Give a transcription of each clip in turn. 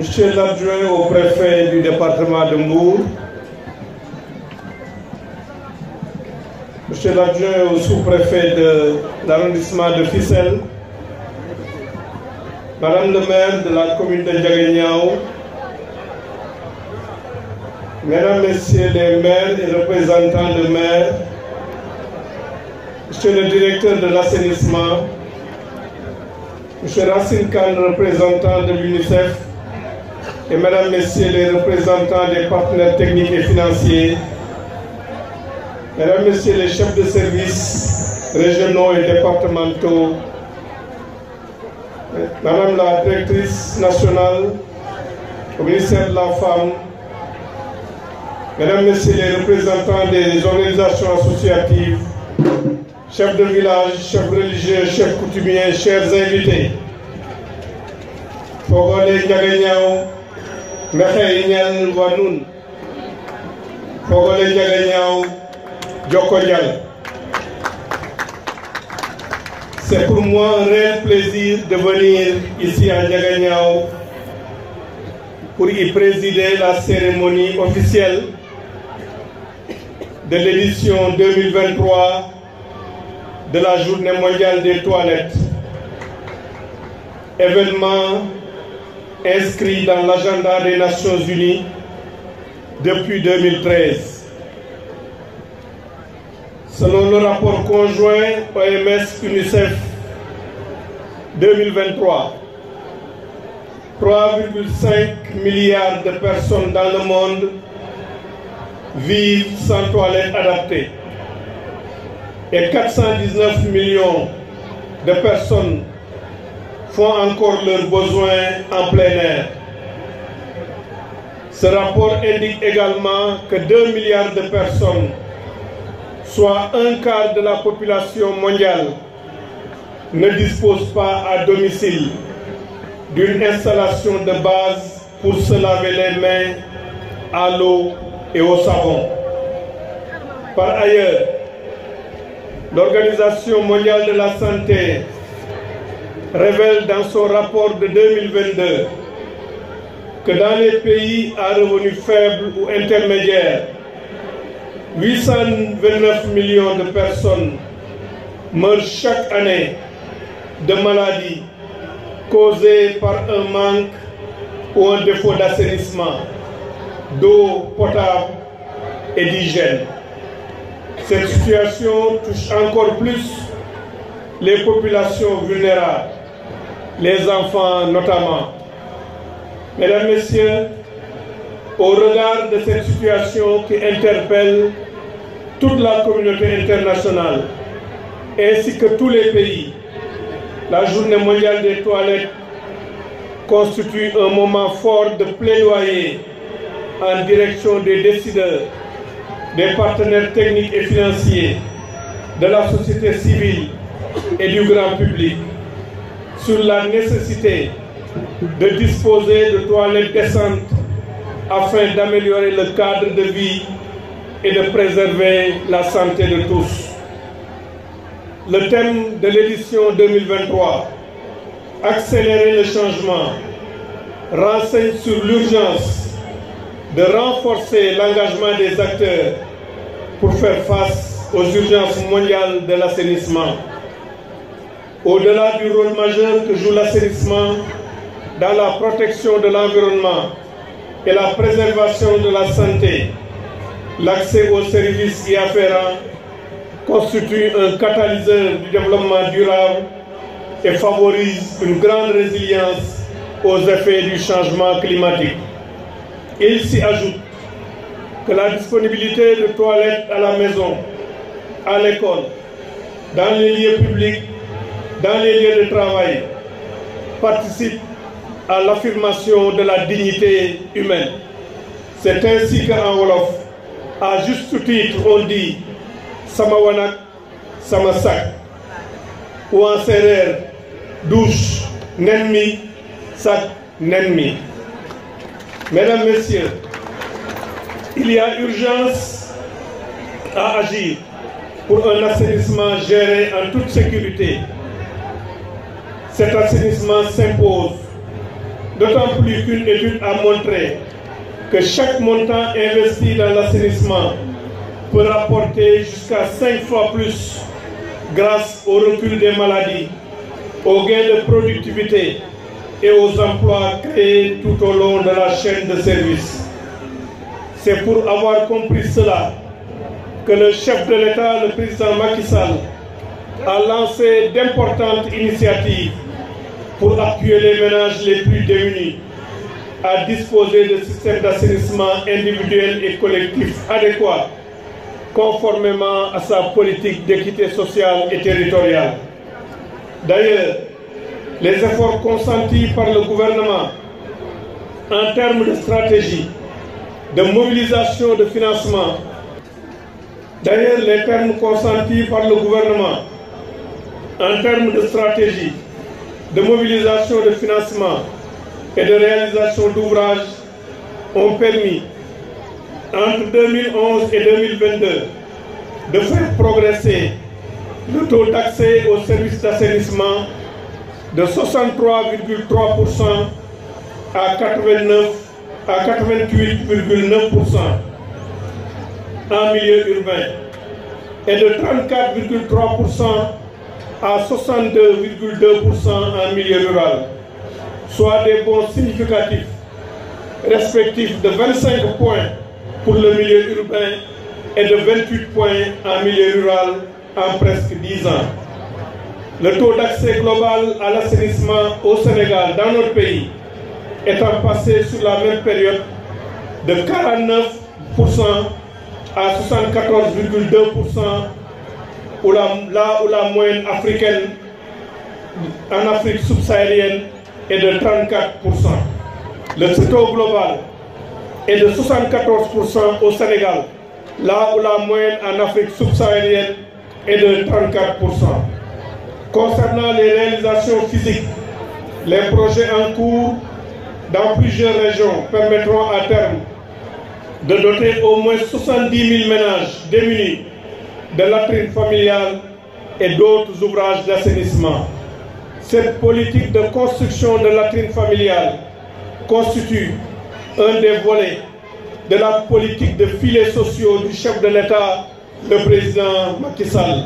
Monsieur l'adjoint au préfet du département de Mbour, Monsieur l'adjoint au sous-préfet de l'arrondissement de Fissel, Madame le maire de la commune de Ndiaganiao, Mesdames, Messieurs les maires et représentants de maires, Monsieur le directeur de l'assainissement, Monsieur Racine Khan, représentant de l'UNICEF, et Mesdames, Messieurs les représentants des partenaires techniques et financiers, Mesdames, Messieurs les chefs de services régionaux et départementaux, Madame la directrice nationale au ministère de la Femme, Mesdames, Messieurs les représentants des organisations associatives, chefs de village, chefs religieux, chefs coutumiers, chers invités, Fogole Ndiaganiao, Mexe Ñal Wanun, Fogole Ndiaganiao, Djokodial. C'est pour moi un réel plaisir de venir ici à Ndiaganiao pour y présider la cérémonie officielle de l'édition 2023 de la Journée mondiale des toilettes, événement inscrit dans l'agenda des Nations Unies depuis 2013. Selon le rapport conjoint OMS-UNICEF 2023, 3,5 milliards de personnes dans le monde vivent sans toilettes adaptées et 419 millions de personnes font encore leurs besoins en plein air. Ce rapport indique également que 2 milliards de personnes, soit un quart de la population mondiale, ne disposent pas à domicile d'une installation de base pour se laver les mains à l'eau et au savon. Par ailleurs, l'Organisation mondiale de la santé révèle dans son rapport de 2022 que dans les pays à revenus faibles ou intermédiaires, 829 millions de personnes meurent chaque année de maladies causées par un manque ou un défaut d'assainissement, d'eau potable et d'hygiène. Cette situation touche encore plus les populations vulnérables, les enfants notamment. Mesdames, Messieurs, au regard de cette situation qui interpelle toute la communauté internationale, ainsi que tous les pays, la Journée mondiale des toilettes constitue un moment fort de plaidoyer en direction des décideurs, des partenaires techniques et financiers, de la société civile et du grand public sur la nécessité de disposer de toilettes décentes afin d'améliorer le cadre de vie et de préserver la santé de tous. Le thème de l'édition 2023, accélérer le changement, renseigne sur l'urgence de renforcer l'engagement des acteurs pour faire face aux urgences mondiales de l'assainissement. Au-delà du rôle majeur que joue l'assainissement dans la protection de l'environnement et la préservation de la santé, l'accès aux services y afférents constitue un catalyseur du développement durable et favorise une grande résilience aux effets du changement climatique. Il s'y ajoute que la disponibilité de toilettes à la maison, à l'école, dans les lieux publics, dans les lieux de travail, participe à l'affirmation de la dignité humaine. C'est ainsi qu'en Wolof, à juste titre, on dit Sama Wanak, Sama Sak, ou en Serer, douche, Nenmi, Sak, Nenmi. Mesdames, Messieurs, il y a urgence à agir pour un assainissement géré en toute sécurité. Cet assainissement s'impose d'autant plus qu'une étude a montré que chaque montant investi dans l'assainissement peut rapporter jusqu'à 5 fois plus grâce au recul des maladies, aux gains de productivité et aux emplois créés tout au long de la chaîne de service. C'est pour avoir compris cela que le chef de l'État, le président Macky Sall, a lancé d'importantes initiatives pour appuyer les ménages les plus démunis à disposer de systèmes d'assainissement individuels et collectifs adéquats, conformément à sa politique d'équité sociale et territoriale. D'ailleurs, les efforts consentis par le gouvernement en termes de stratégie, de mobilisation de financement, en termes de stratégie, de mobilisation de financement et de réalisation d'ouvrages ont permis, entre 2011 et 2022, de faire progresser le taux d'accès aux services d'assainissement de 63,3% à 88,9% en milieu urbain et de 34,3% à 62,2% en milieu rural, soit des bons significatifs respectifs de 25 points pour le milieu urbain et de 28 points en milieu rural en presque 10 ans. Le taux d'accès global à l'assainissement au Sénégal, dans notre pays, étant passé sur la même période de 49% à 74,2%, là où la moyenne africaine en Afrique subsaharienne est de 34%. Le taux global est de 74% au Sénégal, là où la moyenne en Afrique subsaharienne est de 34%. Concernant les réalisations physiques, les projets en cours dans plusieurs régions permettront à terme de doter au moins 70 000 ménages démunis de latrines familiales et d'autres ouvrages d'assainissement. Cette politique de construction de latrines familiales constitue un des volets de la politique de filets sociaux du chef de l'État, le président Macky Sall.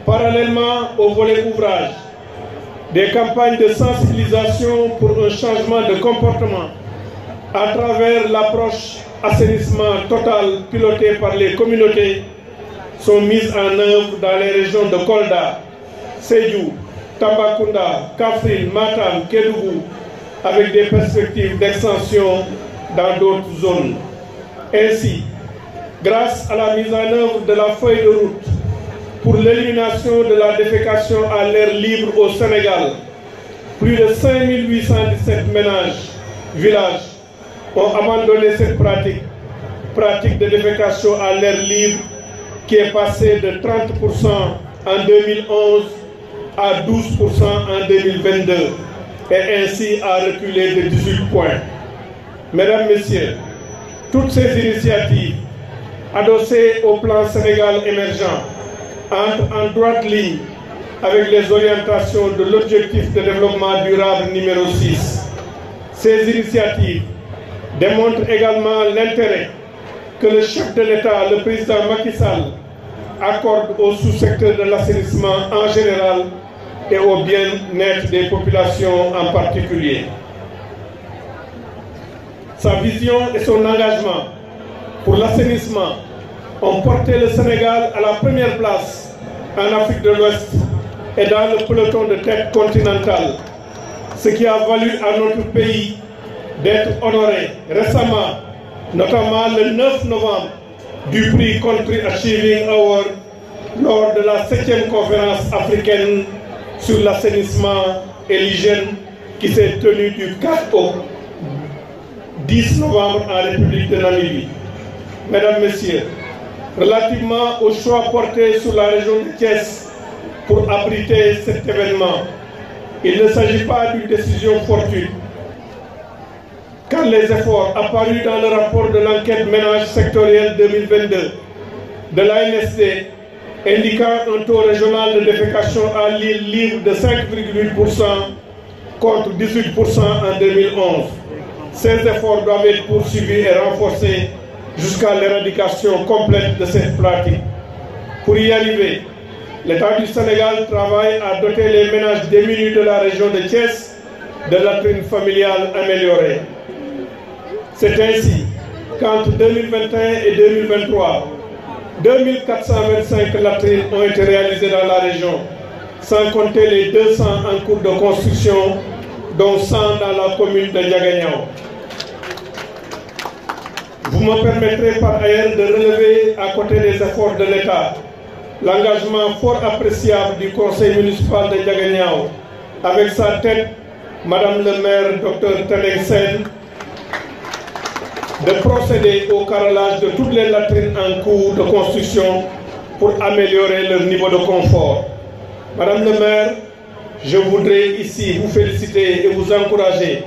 Parallèlement au volet ouvrage, des campagnes de sensibilisation pour un changement de comportement à travers l'approche assainissement total pilotée par les communautés sont mises en œuvre dans les régions de Kolda, Sédhiou, Tambacounda, Kaffrine, Matam, Kédougou, avec des perspectives d'extension dans d'autres zones. Ainsi, grâce à la mise en œuvre de la feuille de route pour l'élimination de la défécation à l'air libre au Sénégal, plus de 5817 ménages, villages, ont abandonné cette pratique de défécation à l'air libre qui est passée de 30% en 2011 à 12% en 2022 et ainsi a reculé de 18 points. Mesdames, Messieurs, toutes ces initiatives adossées au plan Sénégal émergent entrent en droite ligne avec les orientations de l'objectif de développement durable numéro 6. Ces initiatives démontrent également l'intérêt que le chef de l'État, le président Macky Sall, accorde au sous-secteur de l'assainissement en général et au bien-être des populations en particulier. Sa vision et son engagement pour l'assainissement ont porté le Sénégal à la première place en Afrique de l'Ouest et dans le peloton de tête continentale, ce qui a valu à notre pays d'être honoré récemment, notamment le 9 novembre, du prix Country Achieving Award lors de la 7e conférence africaine sur l'assainissement et l'hygiène qui s'est tenue du 4 au 10 novembre en République de Namibie. Mesdames, Messieurs, relativement au choix porté sur la région de Thiès pour abriter cet événement, il ne s'agit pas d'une décision fortuite, car les efforts apparus dans le rapport de l'enquête ménage sectorielle 2022 de l'ANSD indiquant un taux régional de défécation à l'île libre de 5,8% contre 18% en 2011. Ces efforts doivent être poursuivis et renforcés jusqu'à l'éradication complète de cette pratique. Pour y arriver, l'État du Sénégal travaille à doter les ménages démunis de la région de Thiès de latrines familiales améliorées. C'est ainsi qu'entre 2021 et 2023, 2425 latrines ont été réalisées dans la région, sans compter les 200 en cours de construction, dont 100 dans la commune de Ndiaganiao. Vous me permettrez par ailleurs de relever, à côté des efforts de l'État, l'engagement fort appréciable du conseil municipal de Ndiaganiao, avec sa tête, Madame le maire Dr Teneng Sène, de procéder au carrelage de toutes les latrines en cours de construction pour améliorer leur niveau de confort. Madame le maire, je voudrais ici vous féliciter et vous encourager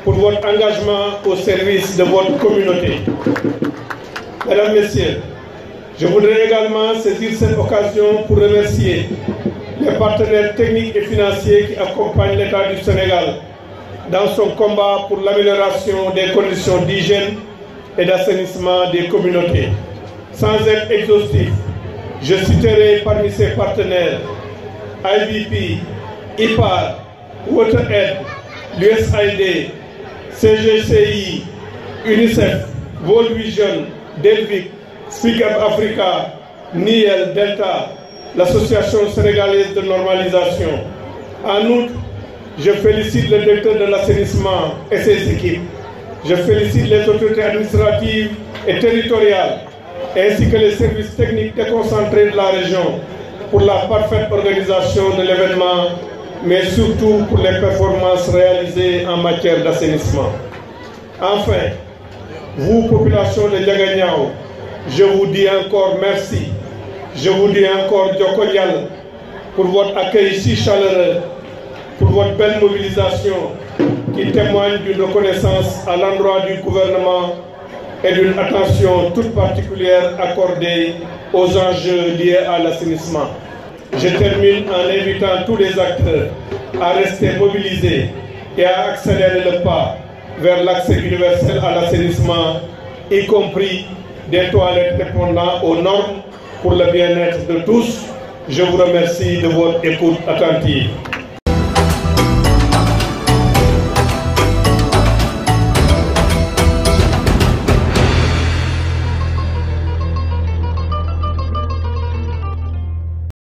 pour votre engagement au service de votre communauté. Mesdames, Messieurs, je voudrais également saisir cette occasion pour remercier les partenaires techniques et financiers qui accompagnent l'État du Sénégal dans son combat pour l'amélioration des conditions d'hygiène et d'assainissement des communautés. Sans être exhaustif, je citerai parmi ces partenaires IBP, IPAR, WaterAid, l'USAID, CGCI, UNICEF, World Vision, Delvic, Speak Up Africa, NIEL, Delta, l'Association sénégalaise de normalisation. En outre, je félicite le directeur de l'assainissement et ses équipes. Je félicite les autorités administratives et territoriales, ainsi que les services techniques déconcentrés de la région pour la parfaite organisation de l'événement, mais surtout pour les performances réalisées en matière d'assainissement. Enfin, vous, population de Ndiaganiao, je vous dis encore merci. Je vous dis encore Djokonyal pour votre accueil si chaleureux, pour votre belle mobilisation qui témoigne d'une reconnaissance à l'endroit du gouvernement et d'une attention toute particulière accordée aux enjeux liés à l'assainissement. Je termine en invitant tous les acteurs à rester mobilisés et à accélérer le pas vers l'accès universel à l'assainissement, y compris des toilettes répondant aux normes pour le bien-être de tous. Je vous remercie de votre écoute attentive.